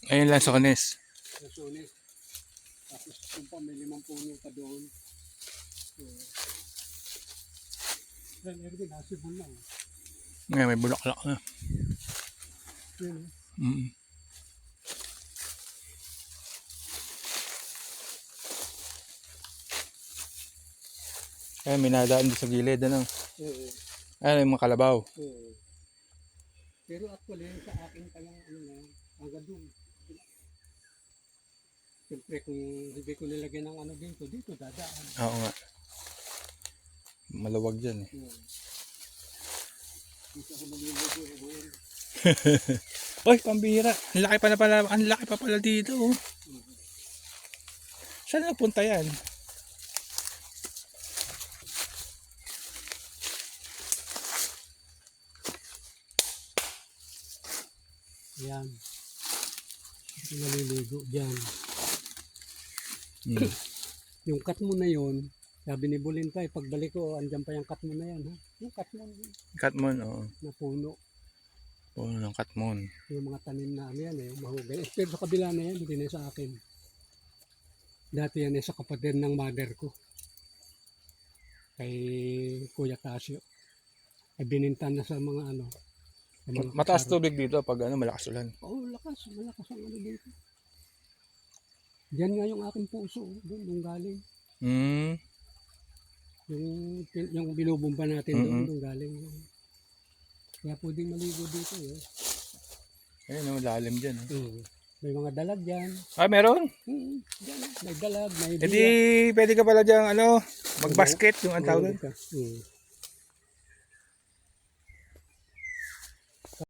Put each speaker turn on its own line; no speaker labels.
Ayun lang, Sones.
Lansones. Tapos kung pa may 5 puno pa doon. So, yan, Erwin, hasibol na.
Ngayon, may bulaklak na.
Yun,
Mm. Ayun, may nadaan doon sa gilid, ano.
Oo.
Ayun, yung mga kalabaw.
Oo. Pero actually, sa akin pa yung ano na, hanggang doon. Siyempre, kung hindi ko nilagyan ng ano dito dadaan.
Oo nga. Maluwag dyan eh.
Oo. Dito ako maliligo eh.
Oy, pambihira. Ang laki pa pala dito. Oh. Saan napunta yan?
Ayan. Dito maliligo dyan.
Hmm.
Yung cut mo na yun, sabi ni Bulintay, pagbalik ko, andyan pa yung cut mo na yan. Ha? Yung cut mo
Katmon, oo.
na puno.
Puno ng katmon.
Yung mga tanim na ano yan eh, mahugay. Pero sa kabila na yan, hindi na sa akin. Dati yan eh, sa kapatid ng mother ko. Kay Kuya Casio. Ay binintan na sa mga ano. Sa mga
Mataas
kasaro.
tubig dito pag ano, malakas ulan.
Oo, malakas ang ano dito. Diyan nga yung aking puso, doon galing.
Hmm.
Yung binubumba natin
Mm-mm.
doon galing. Kaya pwedeng maligo dito eh.
Ayun, lalim dyan.
May mga dalag dyan.
Ah, meron?
Dyan, may dalag, may
E di, pwede ka pala dyan, ano, mag-basket yung ang tawag.
doon.